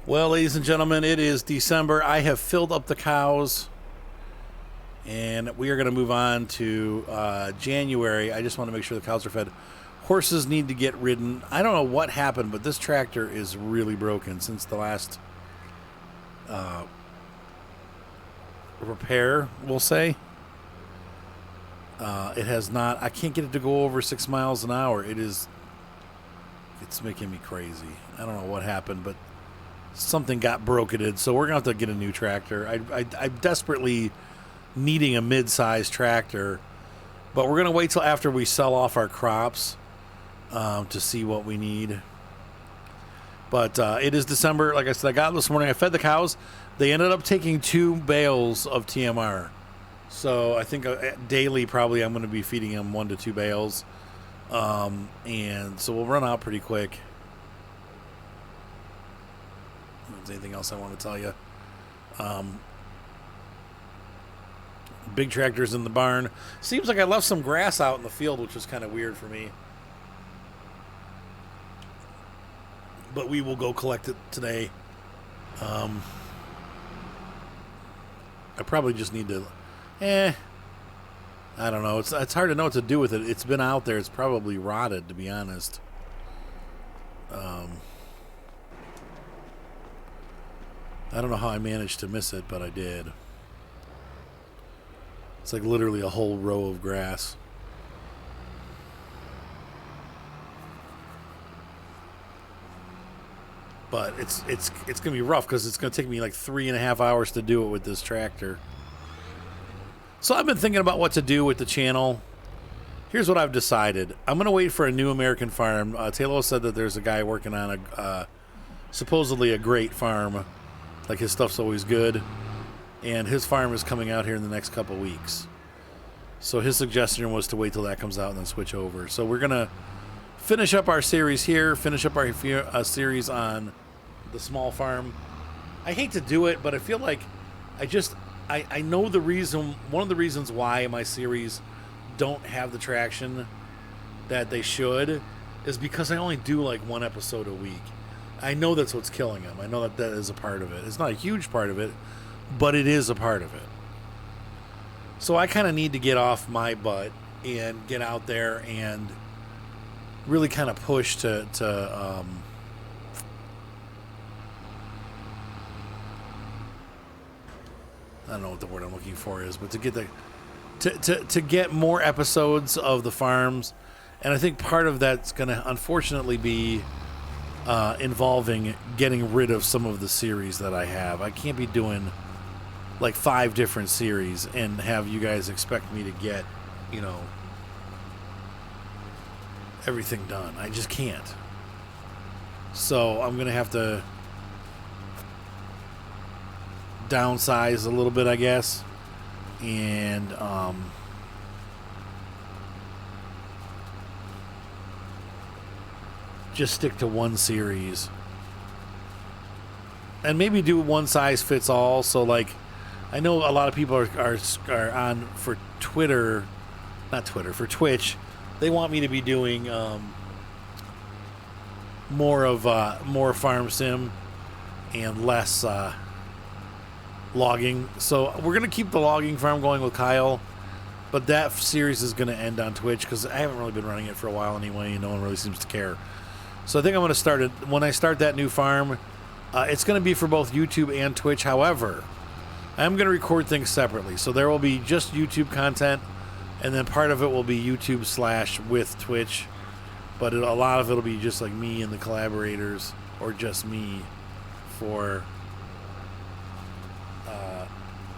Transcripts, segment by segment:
Well, ladies and gentlemen, it is December. I have filled up the cows, and we are going to move on to January. I just want to make sure the cows are fed. Horses need to get ridden. I don't know what happened, but this tractor is really broken since the last repair, we'll say. It has not. I can't get it to go over 6 miles an hour. It's making me crazy. I don't know what happened, but something got broketed, so we're going to have to get a new tractor. I'm desperately needing a mid-sized tractor, but we're going to wait till after we sell off our crops to see what we need. But it is December. Like I said, I got it this morning. I fed the cows. They ended up taking 2 bales of TMR. So I think daily probably I'm going to be feeding them 1 to 2 bales. And so we'll run out pretty quick. If there's anything else I want to tell you. Big tractor's in the barn. Seems like I left some grass out in the field, which was kind of weird for me. But we will go collect it today. I probably just need to... I don't know. It's hard to know what to do with it. It's been out there. It's probably rotted, to be honest. I don't know how I managed to miss it, but I did. It's like literally a whole row of grass. But it's gonna be rough because it's gonna take me like 3.5 hours to do it with this tractor. So I've been thinking about what to do with the channel. Here's what I've decided. I'm gonna wait for a new American farm. Taylor said that there's a guy working on supposedly a great farm. Like his stuff's always good, and his farm is coming out here in the next couple weeks. So his suggestion was to wait till that comes out and then switch over. So we're gonna finish up our series here, finish up our series on the small farm. I hate to do it, but I feel like I know the reason. One of the reasons why my series don't have the traction that they should is because I only do like 1 episode a week. I know that's what's killing them. I know that is a part of it. It's not a huge part of it, but it is a part of it. So I kind of need to get off my butt and get out there and really kind of push to I don't know what the word I'm looking for is, but to get to get more episodes of the farms. And I think part of that's going to unfortunately be involving getting rid of some of the series that I have. I can't be doing like 5 different series and have you guys expect me to get, everything done. I just can't. So I'm going to have to downsize a little bit, I guess. And just stick to one series and maybe do one size fits all. So like I know a lot of people are on for Twitch. They want me to be doing more farm sim and less logging. So we're gonna keep the logging farm going with Kyle, but that series is gonna end on Twitch because I haven't really been running it for a while anyway, and no one really seems to care. So I think I'm going to start it when I start that new farm. It's going to be for both YouTube and Twitch. However, I'm going to record things separately. So there will be just YouTube content, and then part of it will be YouTube / with Twitch. But a lot of it will be just like me and the collaborators, or just me for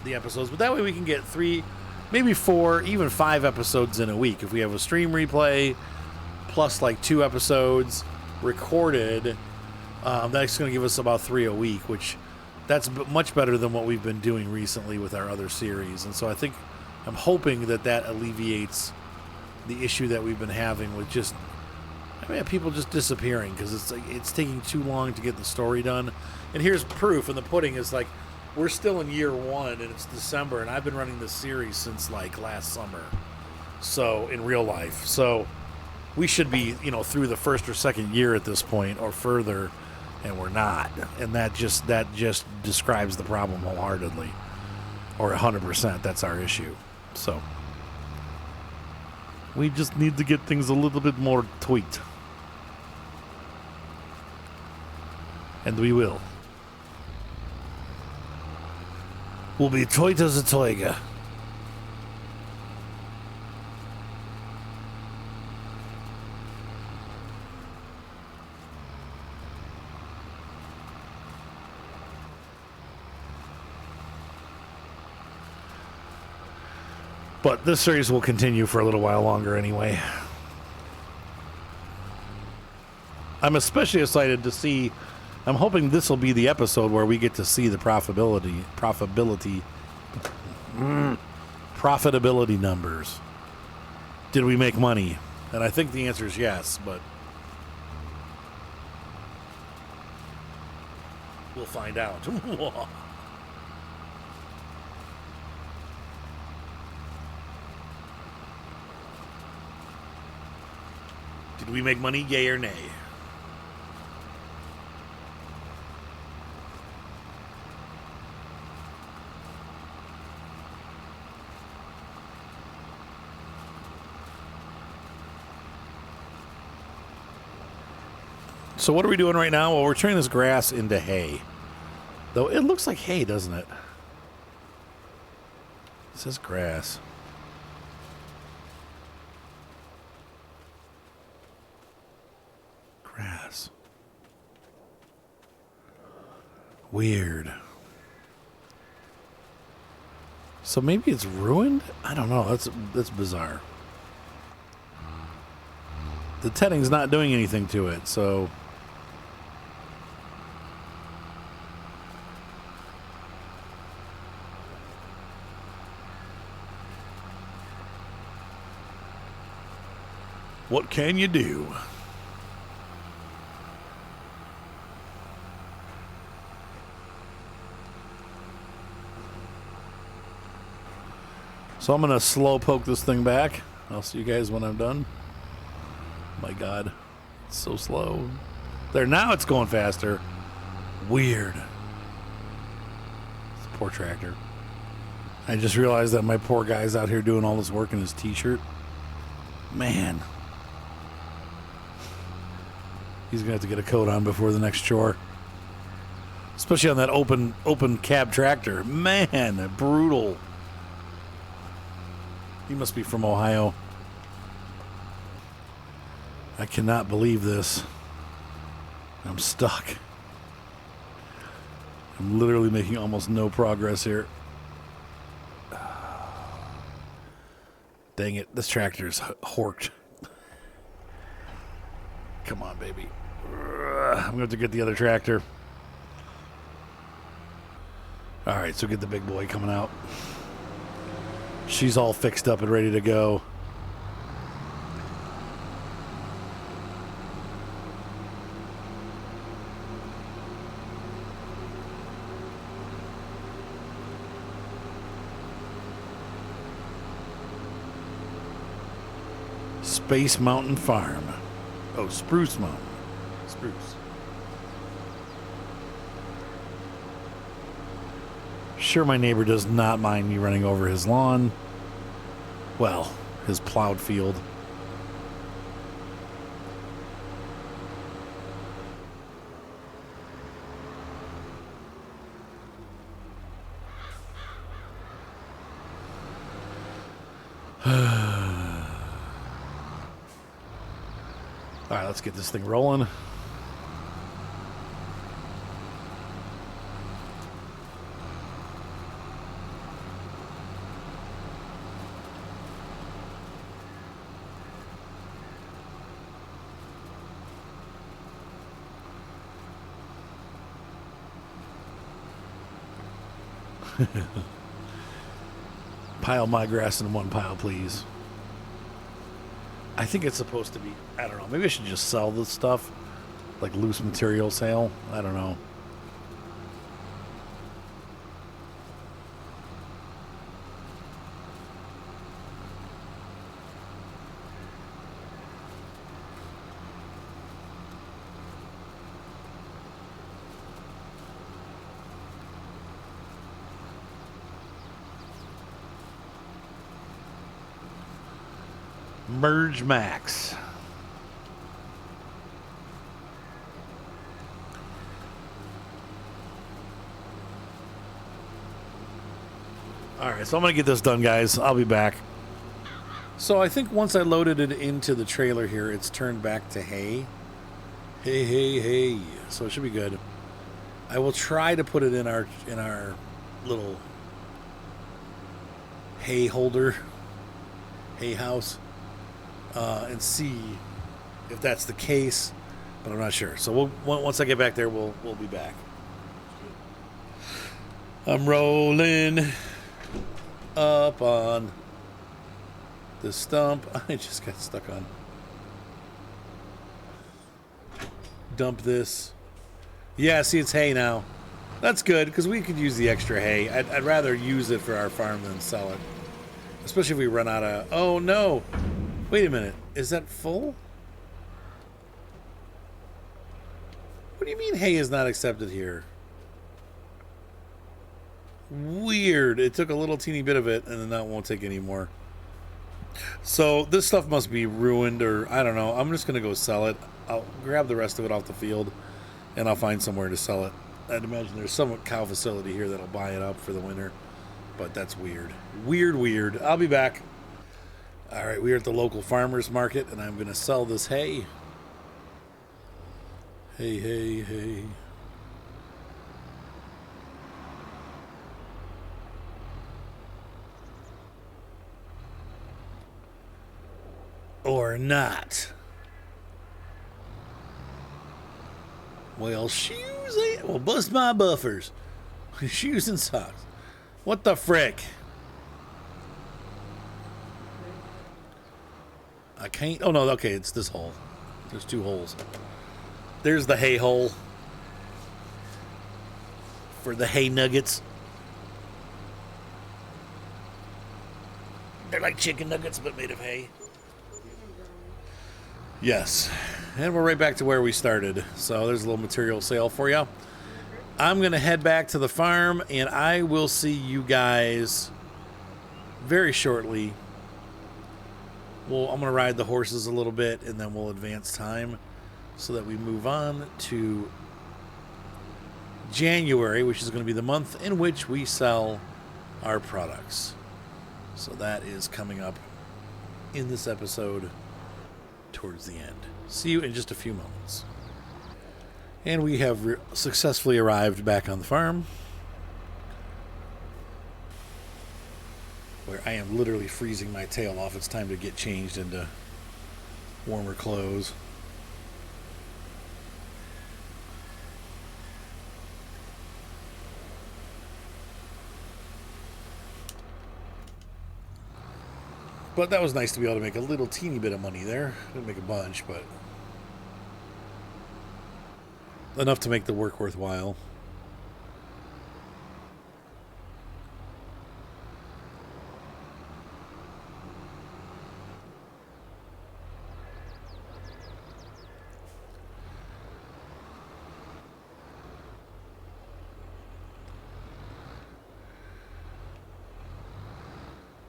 the episodes. But that way we can get 3, maybe 4, even 5 episodes in a week. If we have a stream replay, plus like 2 episodes recorded, that's going to give us about 3 a week, which that's much better than what we've been doing recently with our other series. And so I'm hoping that alleviates the issue that we've been having with people just disappearing because it's taking too long to get the story done. And here's proof, and the pudding is like we're still in year 1 and it's December, and I've been running this series since like last summer. So in real life, so we should be, through the first or second year at this point or further. and we're not. And that just describes the problem wholeheartedly, or 100%. That's our issue. So we just need to get things a little bit more tweaked, and we will. We'll be tweaked as a toiga. But this series will continue for a little while longer anyway. I'm especially excited to see, I'm hoping this will be the episode where we get to see the profitability numbers. Did we make money? And I think the answer is yes, but we'll find out. Did we make money, yay or nay? So what are we doing right now? Well, we're turning this grass into hay. Though it looks like hay, doesn't it? It says grass. Grass. Weird. So maybe it's ruined? I don't know. That's bizarre. The tedding's not doing anything to it, so what can you do? So I'm going to slow poke this thing back. I'll see you guys when I'm done. My God, it's so slow. There, now it's going faster. Weird. It's a poor tractor. I just realized that my poor guy's out here doing all this work in his t-shirt. Man. He's going to have to get a coat on before the next chore. Especially on that open cab tractor. Man, brutal. He must be from Ohio. I cannot believe this. I'm stuck. I'm literally making almost no progress here. Dang it, this tractor's horked. Come on, baby. I'm going to have to get the other tractor. All right, so get the big boy coming out. She's all fixed up and ready to go. Space Mountain Farm. Oh, Spruce Mountain. Spruce. Sure, my neighbor does not mind me running over his lawn. Well, his plowed field. All right, let's get this thing rolling. Pile my grass in one pile, please. I think it's supposed to be, I don't know, maybe I should just sell this stuff, like loose material sale. I don't know. Merge max. All right, so I'm going to get this done, guys. I'll be back. So I think once I loaded it into the trailer here, it's turned back to hay. Hey, hey, hey. So it should be good. I will try to put it in our little hay holder, hay house, and see if that's the case, but I'm not sure. So once I get back there, we'll be back. I'm rolling up on the stump. I just got stuck on. Dump this. Yeah, see, it's hay now. That's good, because we could use the extra hay. I'd rather use it for our farm than sell it. Especially if we run out of... Oh, no. Wait a minute. Is that full? What do you mean hay is not accepted here? Weird. It took a little teeny bit of it, and then that won't take any more. So this stuff must be ruined, or I don't know. I'm just going to go sell it. I'll grab the rest of it off the field, and I'll find somewhere to sell it. I'd imagine there's some cow facility here that'll buy it up for the winter, but that's weird. Weird. I'll be back. All right, we are at the local farmer's market, and I'm going to sell this hay. Hey. Or not. Well, shoes ain't... Well, bust my buffers. Shoes and socks. What the frick? I can't... Oh, no, okay, it's this hole. There's two holes. There's the hay hole. For the hay nuggets. They're like chicken nuggets, but made of hay. Yes. And we're right back to where we started. So there's a little material sale for you. I'm going to head back to the farm, and I will see you guys very shortly. Well, I'm going to ride the horses a little bit, and then we'll advance time so that we move on to January, which is going to be the month in which we sell our products. So that is coming up in this episode towards the end. See you in just a few moments. And we have successfully arrived back on the farm, where I am literally freezing my tail off. It's time to get changed into warmer clothes. But that was nice to be able to make a little teeny bit of money there. Didn't make a bunch, but enough to make the work worthwhile.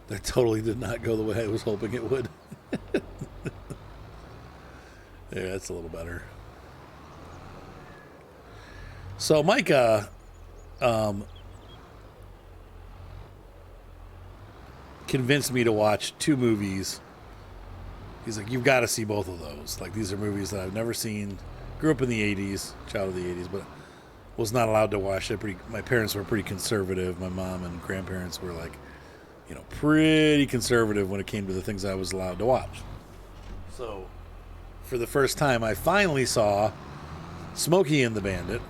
That totally did not go the way I was hoping it would. Yeah, that's a little better. So Micah convinced me to watch two movies. He's like, you've got to see both of those. Like, these are movies that I've never seen. Grew up in the 80s, child of the 80s, but was not allowed to watch it. My parents were pretty conservative. My mom and grandparents were like, pretty conservative when it came to the things I was allowed to watch. So, for the first time, I finally saw Smokey and the Bandit.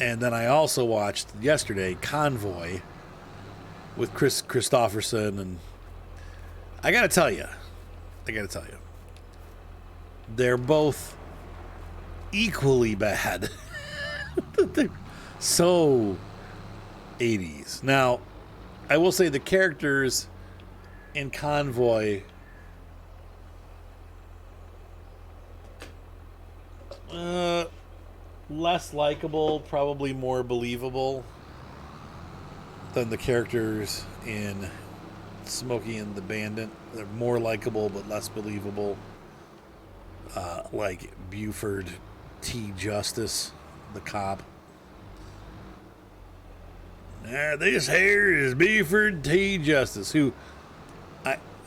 And then I also watched yesterday Convoy with Chris Christopherson. And I gotta tell you, they're both equally bad. They're so 80s. Now, I will say the characters in Convoy less likable, probably more believable than the characters in Smokey and the Bandit. They're more likable but less believable. Like Buford T. Justice, the cop. This here is Buford T. Justice, who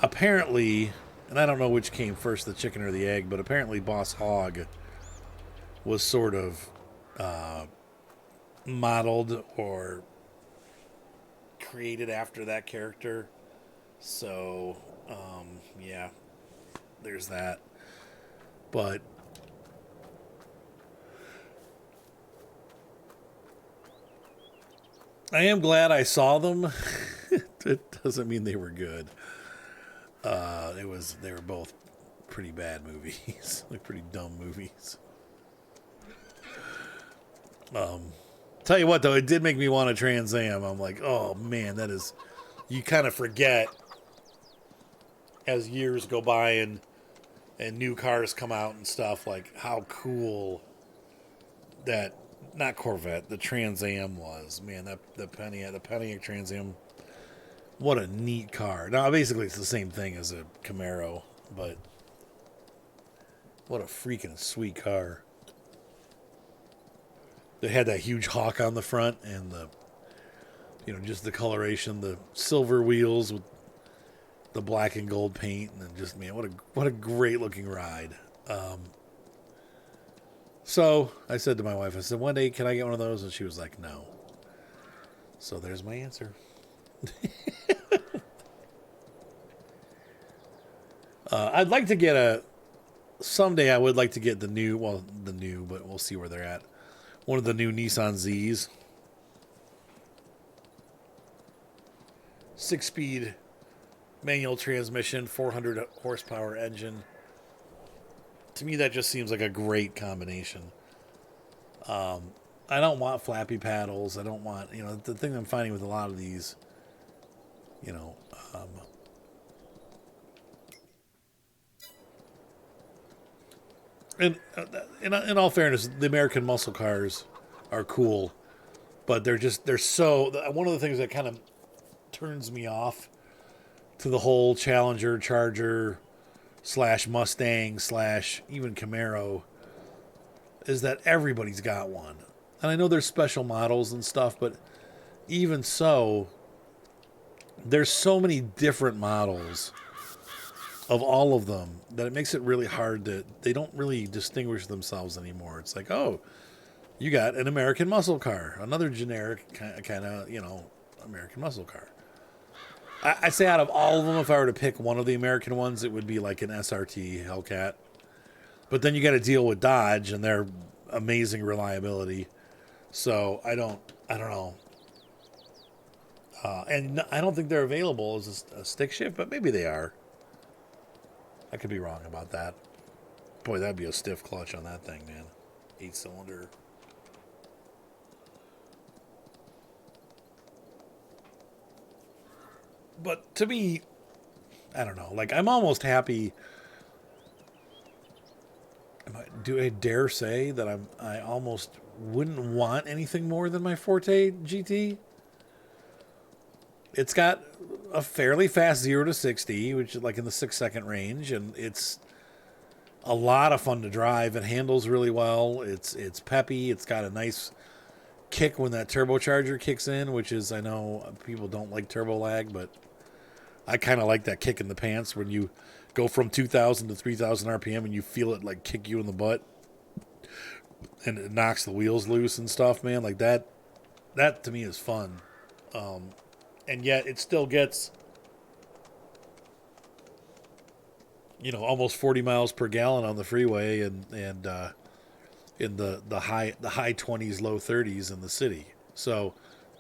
apparently, and I don't know which came first, the chicken or the egg, but apparently Boss Hogg was sort of modeled or created after that character. So, yeah, there's that. But I am glad I saw them. It doesn't mean they were good. They were both pretty bad movies, like pretty dumb movies. Tell you what though, it did make me want a Trans Am. I'm like, oh man, that is. You kind of forget as years go by and new cars come out and stuff, like how cool that, not Corvette, the Trans Am was. Man, the Pontiac Trans Am, what a neat car. Now basically it's the same thing as a Camaro, but what a freaking sweet car. They had that huge hawk on the front and just the coloration, the silver wheels with the black and gold paint, and then just, man, what a great looking ride. So I said to my wife, I said, one day can I get one of those? And she was like, no. So there's my answer. I'd like to get someday I would like to get but we'll see where they're at. One of the new Nissan Zs. 6-speed manual transmission, 400 horsepower engine. To me, that just seems like a great combination. I don't want flappy paddles. I don't want, the thing I'm finding with a lot of these, and in all fairness, the American muscle cars are cool, but they're so, one of the things that kind of turns me off to the whole Challenger, Charger, / Mustang / even Camaro is that everybody's got one. And I know there's special models and stuff, but even so, there's so many different models of all of them that it makes it really hard they don't really distinguish themselves anymore. It's like, oh, you got an American muscle car, another generic kind of, American muscle car. I'd say out of all of them, if I were to pick one of the American ones, it would be like an SRT Hellcat. But then you got to deal with Dodge and their amazing reliability. So I don't know. And I don't think they're available as a stick shift, but maybe they are. I could be wrong about that. Boy, that'd be a stiff clutch on that thing, man. 8-cylinder. But to me, I don't know. Like, I'm almost happy. Do I dare say that I almost wouldn't want anything more than my Forte GT? It's got a fairly fast 0 to 60, which is like in the 6-second range, and it's a lot of fun to drive. It handles really well. It's peppy. It's got a nice kick when that turbocharger kicks in, which is, I know people don't like turbo lag, but I kind of like that kick in the pants when you go from 2,000 to 3,000 RPM and you feel it like kick you in the butt and it knocks the wheels loose and stuff, man. Like that to me is fun. And yet it still gets, almost 40 miles per gallon on the freeway and in the high 20s, low 30s in the city. So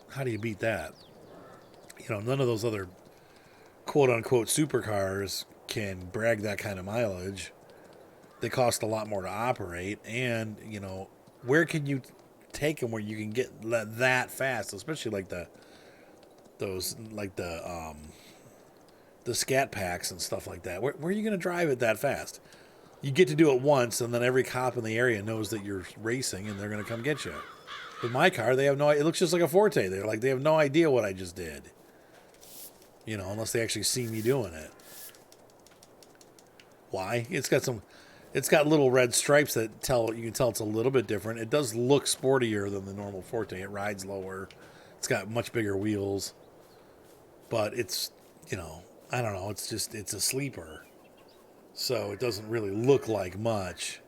how do you beat that? None of those other quote unquote supercars can brag that kind of mileage. They cost a lot more to operate, and where can you take them where you can get that fast, especially like the scat packs and stuff like that. Where are you going to drive it that fast? You get to do it once, and then every cop in the area knows that you're racing, and they're going to come get you. With my car, they have it looks just like a Forte. They have no idea what I just did. You know, unless they actually see me doing it. Why? It's got little red stripes that you can tell it's a little bit different. It does look sportier than the normal Forte. It rides lower. It's got much bigger wheels. But it's, you know, I don't know. It's a sleeper. So it doesn't really look like much.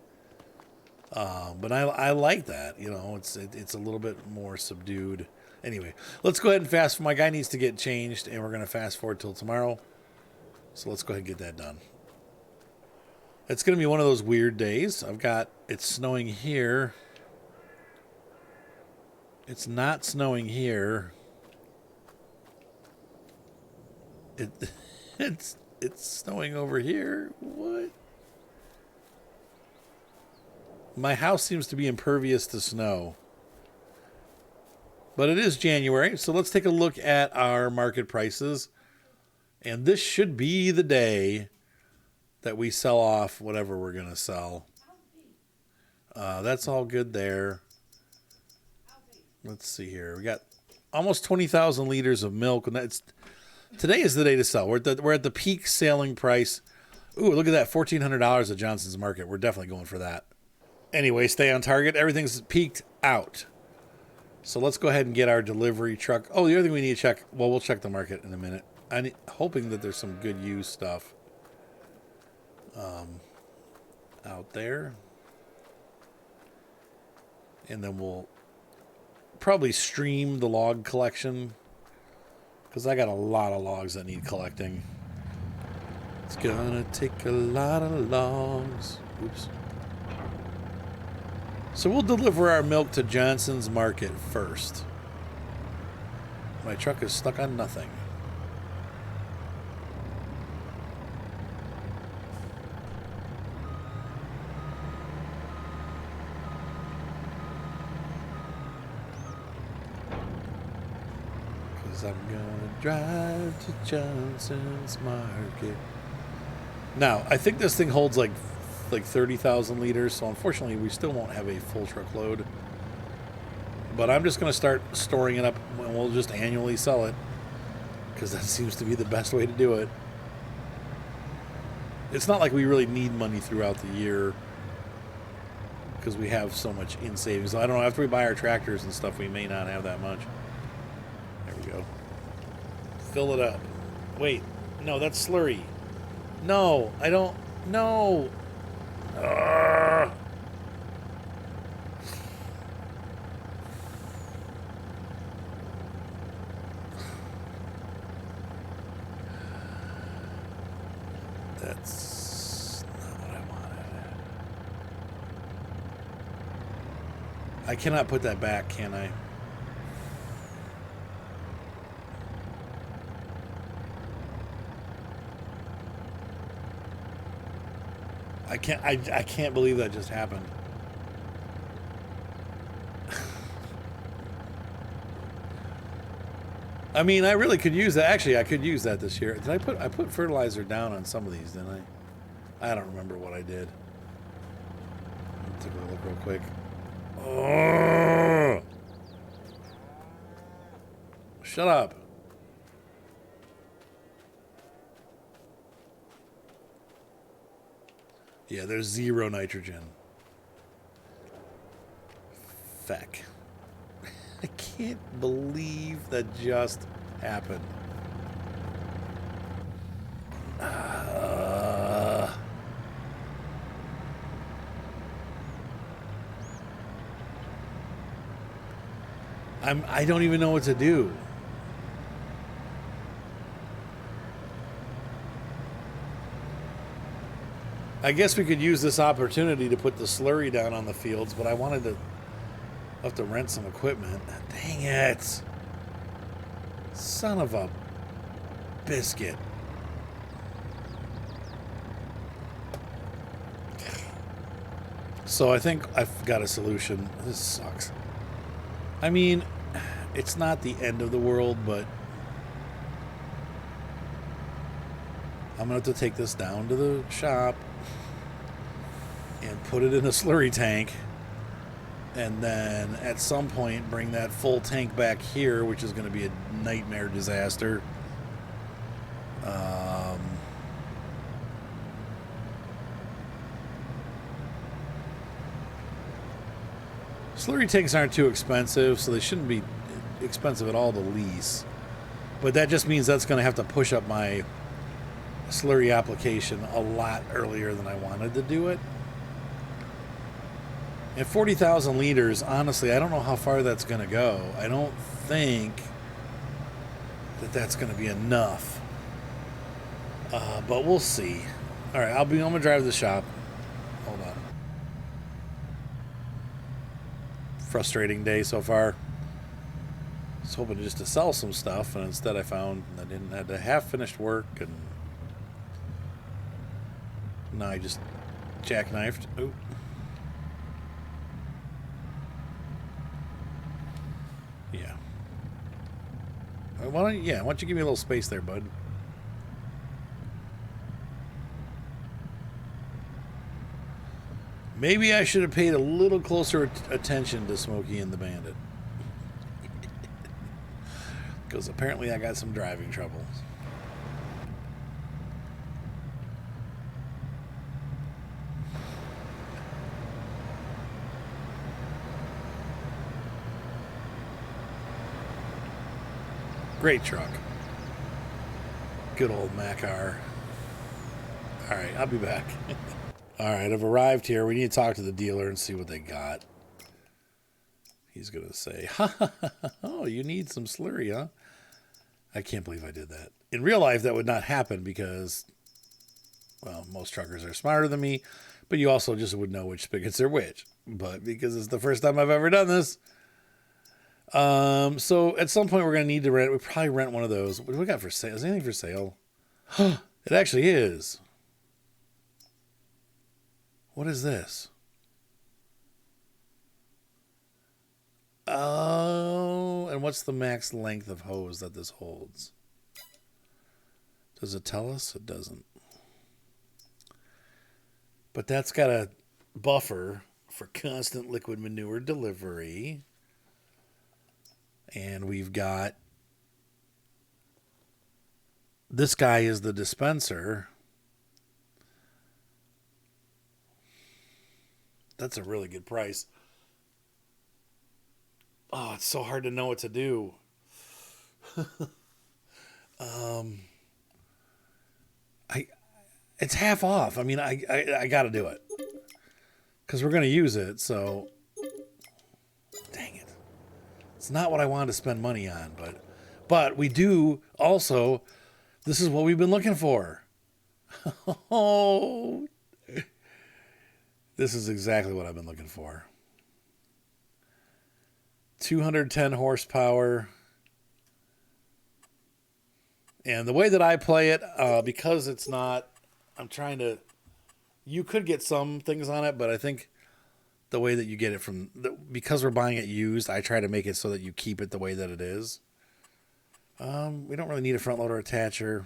But I like that. You know, it's a little bit more subdued. Anyway, let's go ahead and fast. My guy needs to get changed, and we're going to fast forward till tomorrow. So let's go ahead and get that done. It's going to be one of those weird days. It's snowing here. It's not snowing here. It's snowing over here. What? My house seems to be impervious to snow. But it is January, so let's take a look at our market prices. And this should be the day that we sell off whatever we're going to sell. That's all good there. Let's see here. We got almost 20,000 liters of milk. And today is the day to sell. We're at the peak selling price. Ooh, look at that, $1,400 at Johnson's Market. We're definitely going for that. Anyway, stay on target. Everything's peaked out. So let's go ahead and get our delivery truck. Oh, the other thing we need to check. Well, we'll check the market in a minute. I'm hoping that there's some good used stuff out there. And then we'll probably stream the log collection, because I got a lot of logs that need collecting. It's gonna take a lot of logs. Oops. So we'll deliver our milk to Johnson's Market first. My truck is stuck on nothing. I'm gonna drive to Johnson's Market. Now, I think this thing holds like 30,000 liters, so unfortunately we still won't have a full truckload. But I'm just gonna start storing it up, and we'll just annually sell it, because that seems to be the best way to do it. It's not like we really need money throughout the year, because we have so much in savings. I don't know, after we buy our tractors and stuff, we may not have that much. Go. Fill it up. Wait. No, that's slurry. No, I don't. No. That's not what I wanted. I cannot put that back, can I? I can't believe that just happened. I mean, I really could use that. Actually, I could use that this year. I put fertilizer down on some of these, didn't I? I don't remember what I did. Take a look real quick. Oh! Shut up. Yeah, there's 0 nitrogen. Feck. I can't believe that just happened. I don't even know what to do. I guess we could use this opportunity to put the slurry down on the fields, but I wanted to have to rent some equipment. Dang it. Son of a biscuit. So I think I've got a solution. This sucks. I mean, it's not the end of the world, but I'm going to have to take this down to the shop and put it in a slurry tank, and then at some point bring that full tank back here, which is going to be a nightmare disaster, Slurry tanks aren't too expensive, so they shouldn't be expensive at all to lease. But that just means that's going to have to push up my slurry application a lot earlier than I wanted to do it. At 40,000 liters, honestly, I don't know how far that's going to go. I don't think that that's going to be enough. But we'll see. All right, I'm going to drive to the shop. Hold on. Frustrating day so far. I was hoping just to sell some stuff, and instead I found I didn't have the half-finished work, and now I just jackknifed. Ooh. Yeah. Why don't you give me a little space there, bud? Maybe I should have paid a little closer attention to Smokey and the Bandit. Because apparently I got some driving trouble. Great truck. Good old Macar. All right, I'll be back. All right, I've arrived here. We need to talk to the dealer and see what they got. He's going to say, oh, you need some slurry, huh? I can't believe I did that. In real life, that would not happen because, well, most truckers are smarter than me, but you also just would know which spigots are which. But because it's the first time I've ever done this, so at some point we're going to need to rent. We probably rent one of those. What do we got for sale? Is anything for sale? It actually is. What is this? Oh, and what's the max length of hose that this holds? Does it tell us? It doesn't. But that's got a buffer for constant liquid manure delivery. And we've got... This guy is the dispenser. That's a really good price. Oh, it's so hard to know what to do. It's half off. I mean, I got to do it because we're going to use it. So, dang it, it's not what I wanted to spend money on, but we do also. This is what we've been looking for. Oh. This is exactly what I've been looking for. 210 horsepower. And the way that I play it, because it's not, I'm trying to, you could get some things on it, but I think the way that you get it because we're buying it used, I try to make it so that you keep it the way that it is. We don't really need a front loader attacher.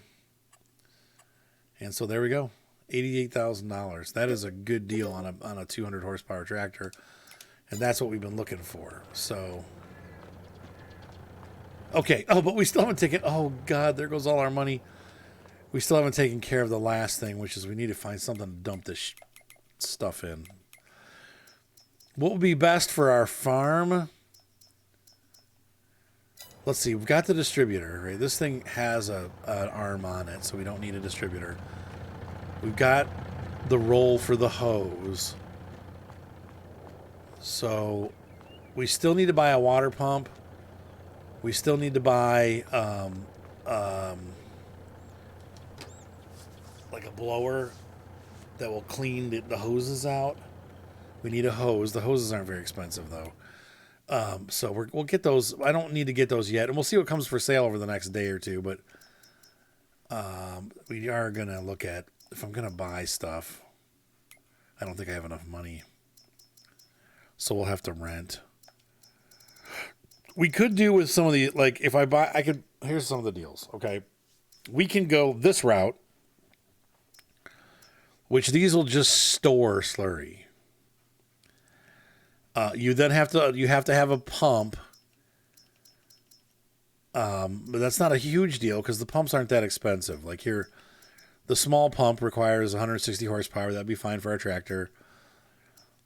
And so there we go. $88,000. That is a good deal on a 200 horsepower tractor, and that's what we've been looking for. So, okay. Oh, but we still haven't taken. Oh God, there goes all our money. We still haven't taken care of the last thing, which is we need to find something to dump this stuff in. What would be best for our farm? Let's see. We've got the distributor. Right? This thing has an arm on it, so we don't need a distributor. We've got the roll for the hose. So we still need to buy a water pump. We still need to buy like a blower that will clean the hoses out. We need a hose. The hoses aren't very expensive though. So we'll get those. I don't need to get those yet, and we'll see what comes for sale over the next day or two. But we are gonna look at. If I'm going to buy stuff, I don't think I have enough money. So we'll have to rent. We could do with some of the, like, if I buy, here's some of the deals, okay? We can go this route, which these will just store slurry. You then have to have a pump But that's not a huge deal because the pumps aren't that expensive. Like here, the small pump requires 160 horsepower. That'd be fine for our tractor.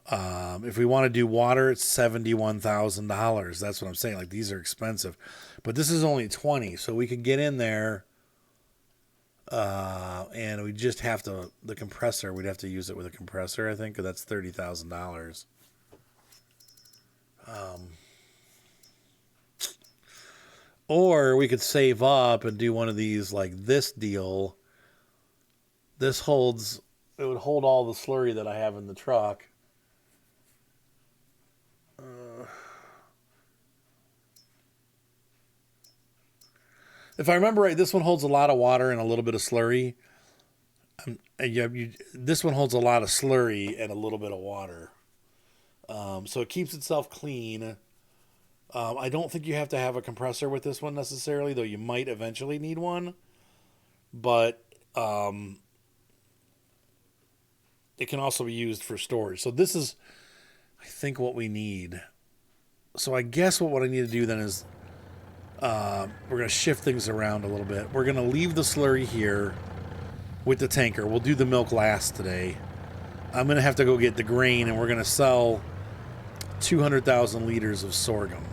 If we want to do water, it's $71,000. That's what I'm saying. Like these are expensive, but this is only 20, so we could get in there. And we just have to the compressor. We'd have to use it with a compressor, I think, because that's $30,000. Or we could save up and do one of these like this deal. This holds. It would hold all the slurry that I have in the truck. If I remember right, this one holds a lot of water and a little bit of slurry. This one holds a lot of slurry and a little bit of water. So it keeps itself clean. I don't think you have to have a compressor with this one necessarily, though you might eventually need one. But it can also be used for storage. So this is, I think, what we need. So I guess what I need to do then is we're going to shift things around a little bit. We're going to leave the slurry here with the tanker. We'll do the milk last today. I'm going to have to go get the grain, and we're going to sell 200,000 liters of sorghum.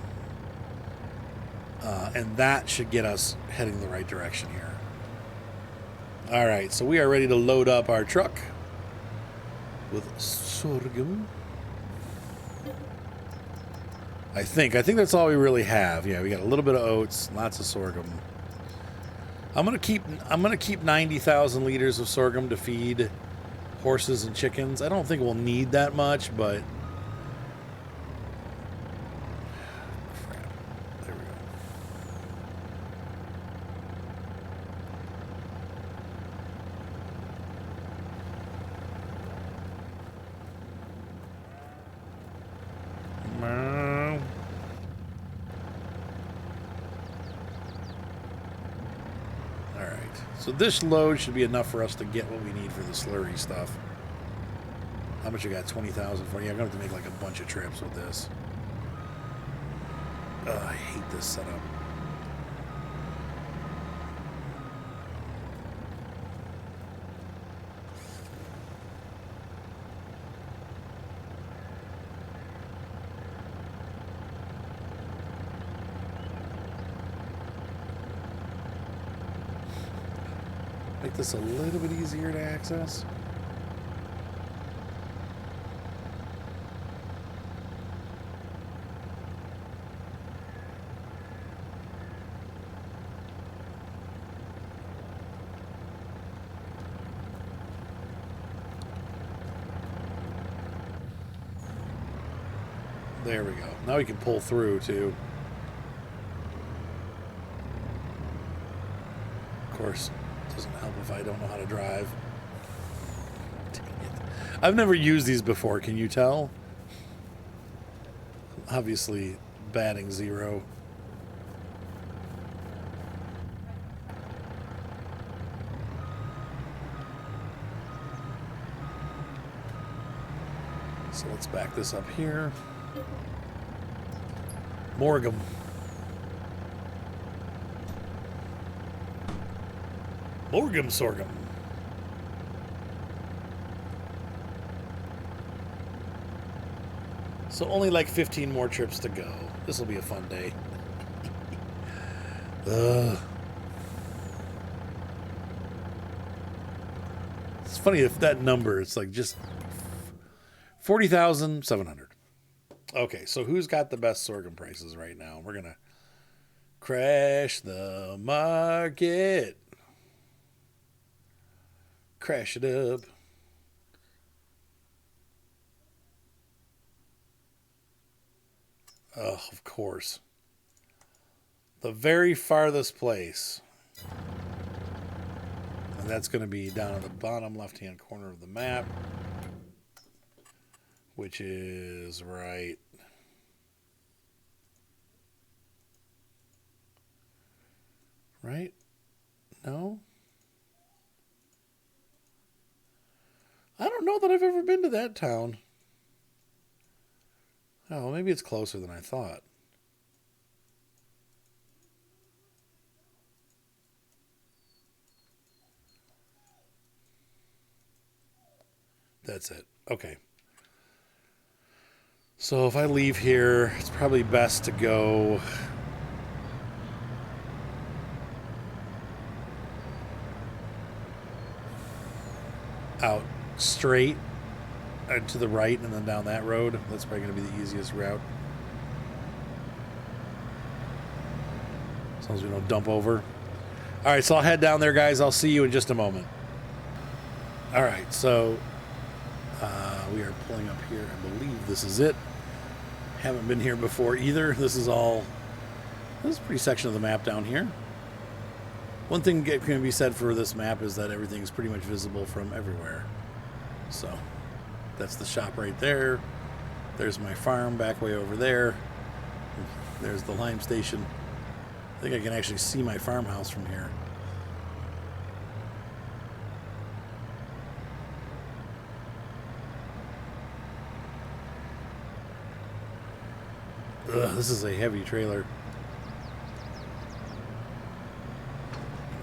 And that should get us heading the right direction here. All right, so we are ready to load up our truck with sorghum. I think that's all we really have. Yeah, we got a little bit of oats, lots of sorghum. I'm gonna keep 90,000 liters of sorghum to feed horses and chickens. I don't think we'll need that much, but crap. There we go. So this load should be enough for us to get what we need for the slurry stuff. How much you got? 20,000 for? Yeah, I'm going to have to make like a bunch of trips with this. I hate this setup. Make this a little bit easier to access. There we go. Now we can pull through too. Of course. Doesn't help if I don't know how to drive. Dang it. I've never used these before, can you tell? Obviously, batting 0. So let's back this up here. Morgum. Morgum sorghum. So only like 15 more trips to go. This will be a fun day. It's funny if that number, it's like just 40,700. Okay, so who's got the best sorghum prices right now? We're going to crash the market. Crash it up. Oh, of course. The very farthest place. And that's going to be down at the bottom left-hand corner of the map. Which is right. Right? No? I don't know that I've ever been to that town. Oh, maybe it's closer than I thought. That's it. Okay. So if I leave here, it's probably best to go out straight to the right and then down that road. That's probably going to be the easiest route. As long as we don't dump over. All right, so I'll head down there, guys. I'll see you in just a moment. All right, so we are pulling up here. I believe this is it. Haven't been here before either. This is a pretty section of the map down here. One thing that can be said for this map is that everything's pretty much visible from everywhere. So that's the shop right there. There's my farm back way over there. There's the lime station. I think I can actually see my farmhouse from here. Ugh, this is a heavy trailer.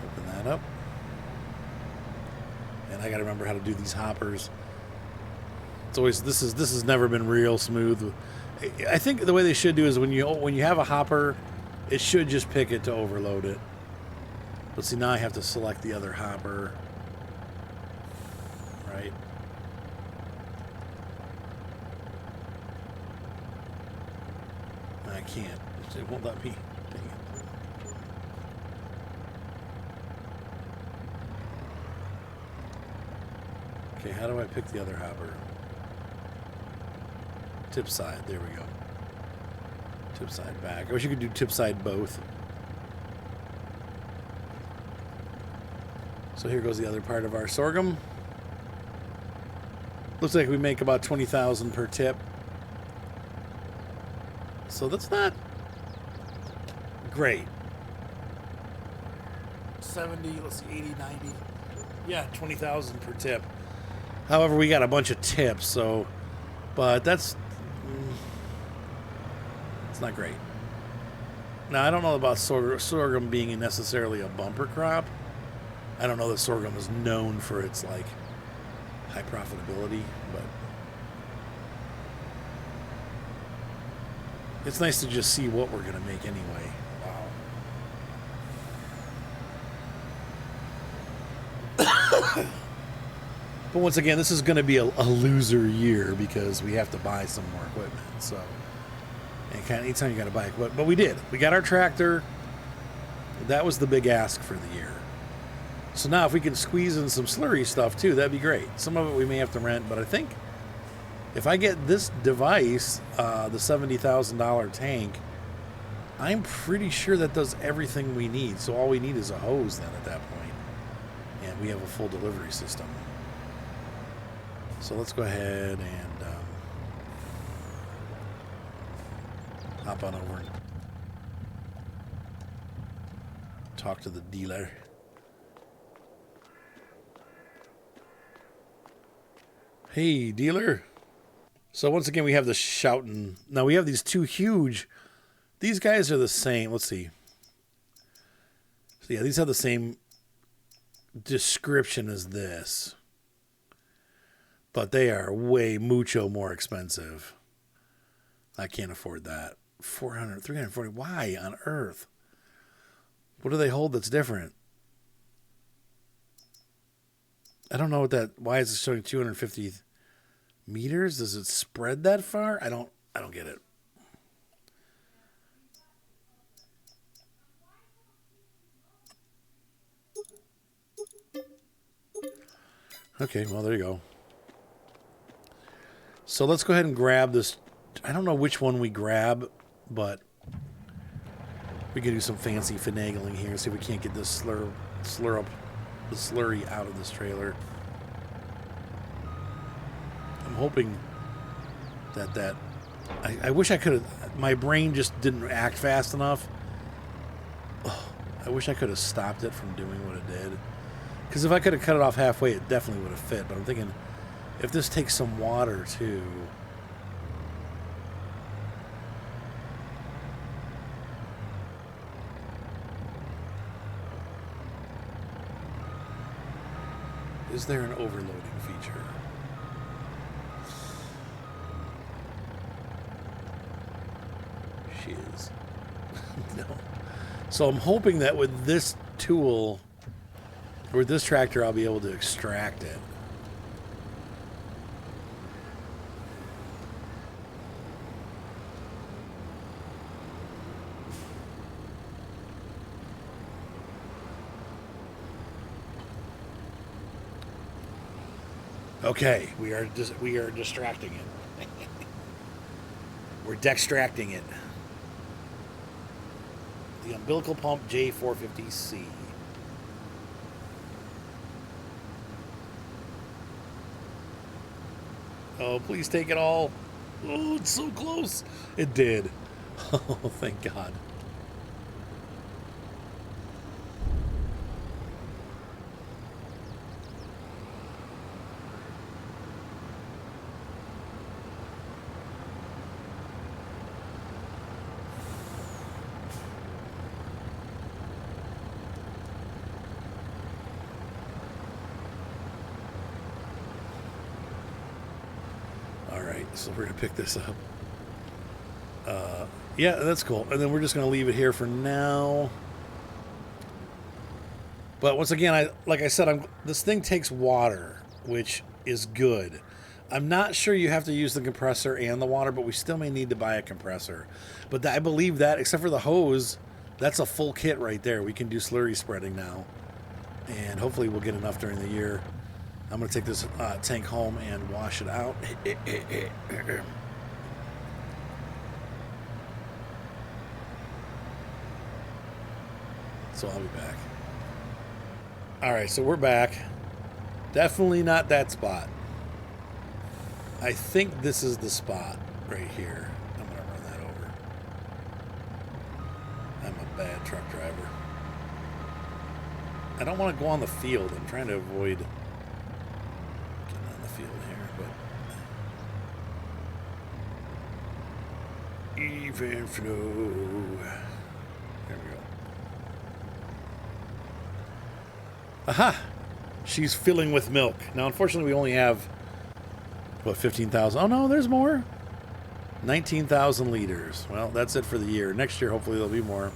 Open that up. And I gotta remember how to do these hoppers. It's always this has never been real smooth. I think the way they should do is when you have a hopper, it should just pick it to overload it. But see, now I have to select the other hopper. Right? I can't. It won't let me. Dang it. Okay, how do I pick the other hopper? Tip side. There we go. Tip side back. I wish you could do tip side both. So here goes the other part of our sorghum. Looks like we make about 20,000 per tip. So that's not great. 70, let's see, 80, 90. Yeah, 20,000 per tip. However, we got a bunch of tips, so, but it's not great. Now, I don't know about sorghum being necessarily a bumper crop. I don't know that sorghum is known for its, like, high profitability, but it's nice to just see what we're going to make anyway. Wow. But once again, this is going to be a loser year because we have to buy some more equipment. So, and kind of anytime you got to buy equipment, but we did. We got our tractor. That was the big ask for the year. So now, if we can squeeze in some slurry stuff too, that'd be great. Some of it we may have to rent, but I think if I get this device, the $70,000 tank, I'm pretty sure that does everything we need. So all we need is a hose then at that point, and we have a full delivery system. So let's go ahead and hop on over and talk to the dealer. Hey, dealer. So once again, we have the shouting. Now we have these two huge. These guys are the same. Let's see. So yeah, these have the same description as this. But they are way mucho more expensive. I can't afford that. 400, 340. Why on earth? What do they hold that's different? I don't know what that. Why is it showing 250 meters? Does it spread that far? I don't get it. Okay, well there you go. So let's go ahead and grab this. I don't know which one we grab, but we can do some fancy finagling here. See if we can't get this the slurry out of this trailer. I'm hoping that I wish I could have. My brain just didn't act fast enough. Oh, I wish I could have stopped it from doing what it did. Because if I could have cut it off halfway, it definitely would have fit. But I'm thinking, if this takes some water too. Is there an overloading feature? know. So I'm hoping that with this tool, or with this tractor, I'll be able to extract it. Okay, we are distracting it. We're dextracting it. The umbilical pump J450C. Oh, please take it all. Oh, it's so close. It did. Oh, thank God. So we're going to pick this up. Yeah, that's cool. And then we're just going to leave it here for now. But once again, like I said, this thing takes water, which is good. I'm not sure you have to use the compressor and the water, but we still may need to buy a compressor. But I believe that, except for the hose, that's a full kit right there. We can do slurry spreading now. And hopefully we'll get enough during the year. I'm going to take this tank home and wash it out. So I'll be back. All right, so we're back. Definitely not that spot. I think this is the spot right here. I'm going to run that over. I'm a bad truck driver. I don't want to go on the field. I'm trying to avoid even flow. There we go. Aha! She's filling with milk. Now, unfortunately, we only have, what, 15,000? Oh, no, there's more. 19,000 liters. Well, that's it for the year. Next year, hopefully, there'll be more.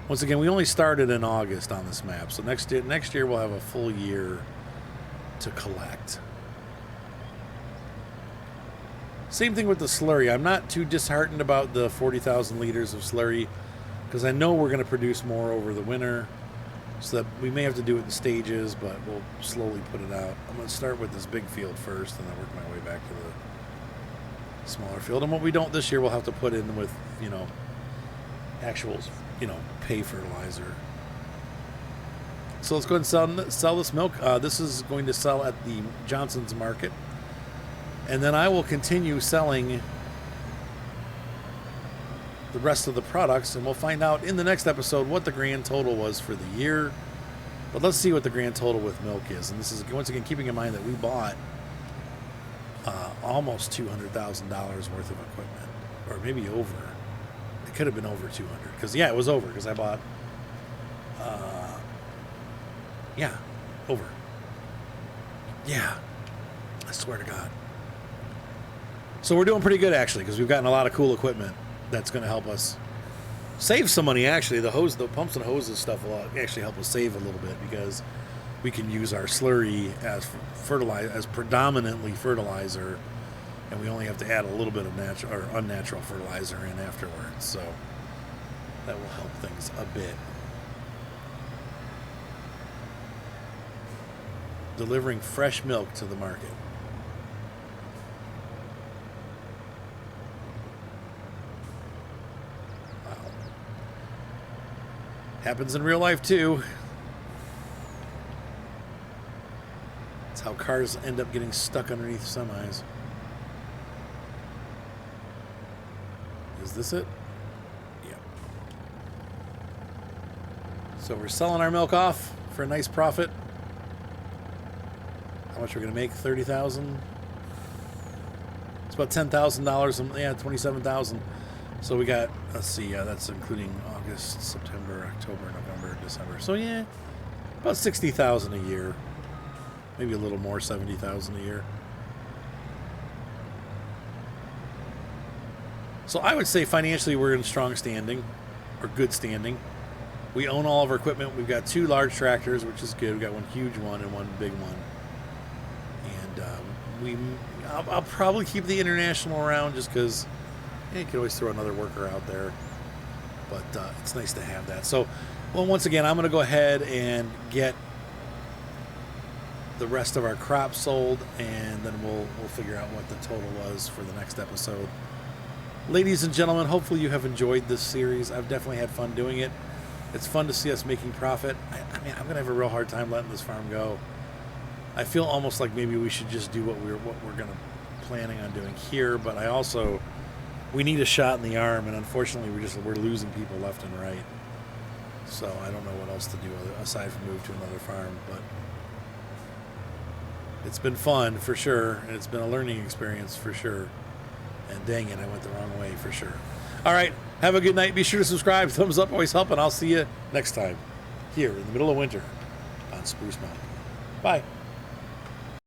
Once again, we only started in August on this map. So next year we'll have a full year to collect. Same thing with the slurry. I'm not too disheartened about the 40,000 liters of slurry because I know we're going to produce more over the winter. So that we may have to do it in stages, but we'll slowly put it out. I'm going to start with this big field first and then work my way back to the smaller field. And what we don't this year, we'll have to put in with, actual, pay fertilizer. So let's go ahead and sell this milk. This is going to sell at the Johnson's Market. And then I will continue selling the rest of the products, and we'll find out in the next episode what the grand total was for the year. But let's see what the grand total with milk is. And this is, once again, keeping in mind that we bought almost $200,000 worth of equipment. Or maybe over. It could have been over 200. Because, yeah, it was over. Because I bought, over. Yeah. I swear to God. So we're doing pretty good, actually, because we've gotten a lot of cool equipment that's going to help us save some money, actually. The pumps and hoses stuff will actually help us save a little bit because we can use our slurry as fertilizer, as predominantly fertilizer, and we only have to add a little bit of natural or unnatural fertilizer in afterwards. So that will help things a bit. Delivering fresh milk to the market. Happens in real life, too. It's how cars end up getting stuck underneath semis. Is this it? Yep. So we're selling our milk off for a nice profit. How much we're going to make? $30,000? It's about $10,000. Yeah, $27,000. So we got, let's see, that's including August, September, October, November, December. So yeah, about $60,000 a year. Maybe a little more, $70,000 a year. So I would say financially we're in strong standing. or good standing. We own all of our equipment. We've got 2 large tractors, which is good. We've got one huge one and one big one. And I'll probably keep the International around just because you can always throw another worker out there. But it's nice to have that. So, well, once again, I'm going to go ahead and get the rest of our crop sold, and then we'll figure out what the total was for the next episode. Ladies and gentlemen, hopefully you have enjoyed this series. I've definitely had fun doing it. It's fun to see us making profit. I mean, I'm going to have a real hard time letting this farm go. I feel almost like maybe we should just do what we're going to planning on doing here, but I also, we need a shot in the arm, and unfortunately we're losing people left and right. So I don't know what else to do aside from move to another farm, but it's been fun for sure, and it's been a learning experience for sure. And dang it, I went the wrong way for sure. All right, have a good night. Be sure to subscribe. Thumbs up always help, and I'll see you next time here in the middle of winter on Spruce Mountain. Bye.